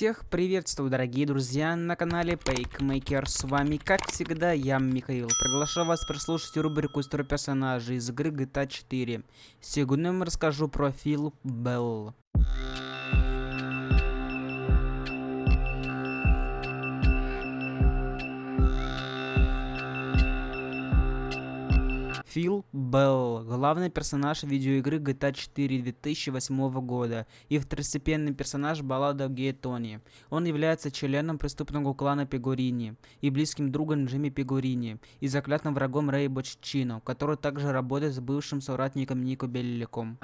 Всех приветствую, дорогие друзья, на канале PakeMaker. С вами, как всегда, я, Михаил. Приглашаю вас прослушать рубрику «История персонажей» из игры GTA 4. Сегодня я расскажу про Фил Белл. Фил Белл – главный персонаж видеоигры GTA 4 2008 года и второстепенный персонаж баллады Гея Тони. Он является членом преступного клана Пегорини и близким другом Джимми Пегорини и заклятым врагом Рэя Боччино, который также работает с бывшим соратником Нико Белликом.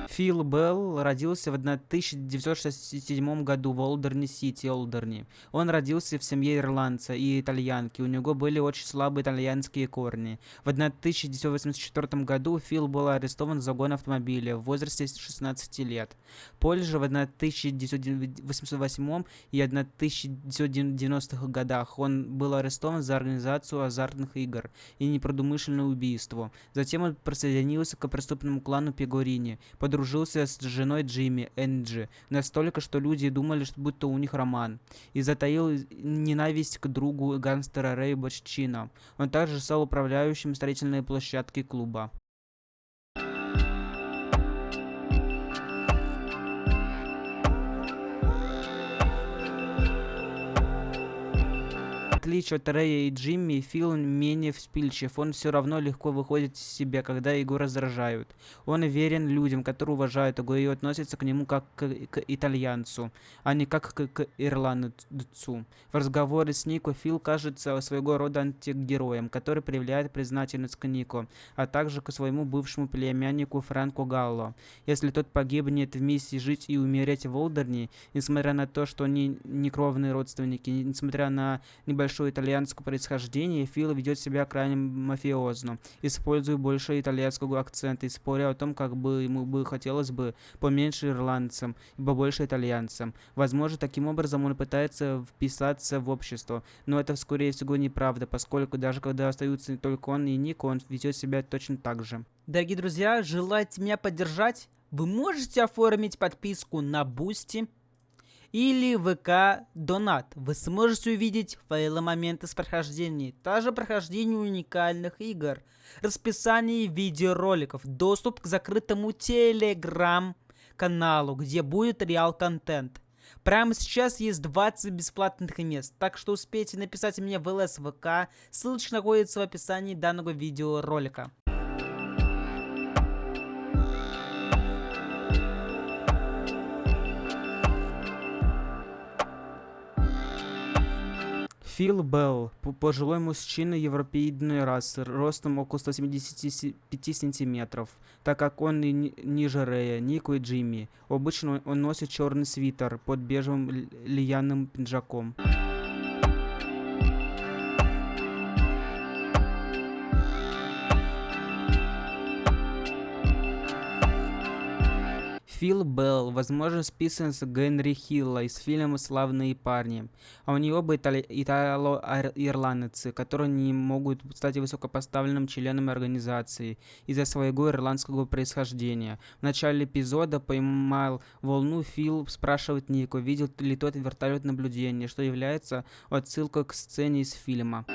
Фил Белл родился в 1967 году в Олдерни-Сити, Олдерни. Он родился в семье ирландца и итальянки, у него были очень слабые итальянские корни. В 1984 году Фил был арестован за угон автомобиля в возрасте 16 лет. Позже, в 1988 и 1990 годах, он был арестован за организацию азартных игр и непредумышленное убийство. Затем он присоединился к преступному клану Пегорини, подружился с женой Джимми, Энджи, настолько, что люди думали, что будто у них роман, и затаил ненависть к другу гангстера Рэя Боччино. Он также стал управляющим строительной площадки клуба. В отличие от Рэя и Джимми, Фил менее вспыльчив, он все равно легко выходит из себя, когда его раздражают. Он верен людям, которые уважают его и относятся к нему как к итальянцу, а не как к ирландцу. В разговоре с Нико Фил кажется своего рода антигероем, который проявляет признательность к Нико, а также к своему бывшему племяннику Фрэнку Галло. Если тот погибнет вместе жить и умереть в Олдерни, несмотря на то, что они не кровные родственники, несмотря на небольшое итальянского происхождения, Фил ведет себя крайне мафиозно, используя больше итальянского акцента и споря о том, как бы ему хотелось бы поменьше ирландцам и побольше итальянцам. Возможно, таким образом он пытается вписаться в общество, но это, скорее всего, неправда, поскольку даже когда остаются только он и Нико, он ведет себя точно так же. Дорогие друзья, желаете меня поддержать? Вы можете оформить подписку на Boosty или ВК Донат. Вы сможете увидеть файлы моменты с прохождения, также прохождение уникальных игр, расписание видеороликов, доступ к закрытому телеграм-каналу, где будет реал-контент. Прямо сейчас есть 20 бесплатных мест, так что успейте написать мне в ЛС ВК, ссылочка находится в описании данного видеоролика. Фил Белл – пожилой мужчина европеидной расы, ростом около 175 сантиметров, так как он ниже Рэя, Нико и Джимми. Обычно он носит черный свитер под бежевым льняным пиджаком. Фил Белл, возможно, списан с Генри Хилла из фильма «Славные парни», а у него оба итало-ирландцы, которые не могут стать высокопоставленным членом организации из-за своего ирландского происхождения. В начале эпизода «Поймал волну» Фил спрашивает Нико, видел ли тот вертолет наблюдения, что является отсылкой к сцене из фильма.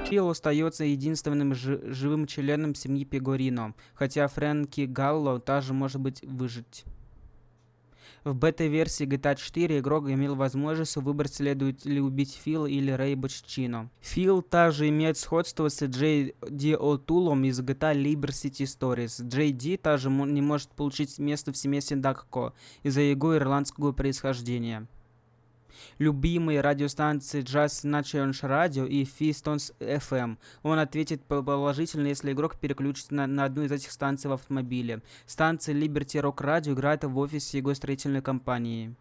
Фил остается единственным живым членом семьи Пегорино, хотя Фрэнки Галло также может быть выжить. В бета-версии GTA 4 игрок имел возможность выбрать, следует ли убить Фила или Рэя Боччино. Фил также имеет сходство с Джей Ди О'Тулом из GTA Liberty City Stories. Джей Ди также не может получить место в семействе Дакко из-за его ирландского происхождения. Любимые радиостанции Jazz Nations Radio и Fistons FM. Он ответит положительно, если игрок переключится на одну из этих станций в автомобиле. Станция Liberty Rock Radio играет в офисе его строительной компании.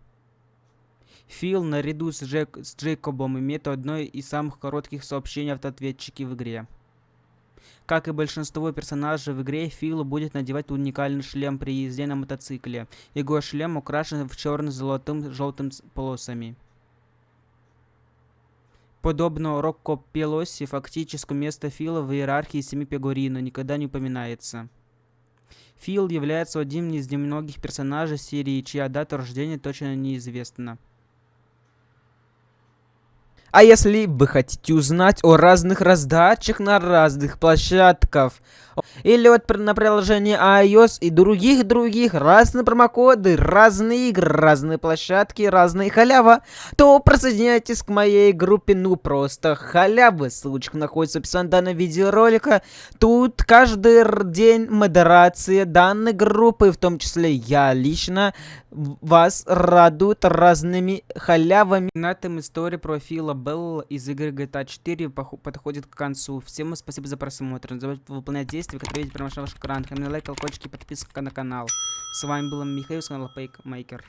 Фил наряду с Джейкобом имеет одно из самых коротких сообщений автоответчики в игре. Как и большинство персонажей в игре, Фил будет надевать уникальный шлем при езде на мотоцикле. Его шлем украшен в черно-золотым желтым полосами. Подобно Рокко Пелоси, фактически место Фила в иерархии семи Пегорино никогда не упоминается. Фил является одним из немногих персонажей серии, чья дата рождения точно неизвестна. А если вы хотите узнать о разных раздачах на разных площадках, или вот на приложении iOS и других разные промокоды, разные игры, разные площадки, разные халява, то присоединяйтесь к моей группе «Ну просто халявы». Ссылочка находится в описании данного видеоролика. Тут каждый день модерация данной группы, в том числе я лично, вас радует разными халявами. На этом история про Фила Белла из игры GTA 4 подходит к концу. Всем спасибо за просмотр. Не забывайте выполнять действия, которые видите прямо на ваших экранах. Лайк, колокольчики, подписка на канал. С вами был Михаил с канала Paymaker.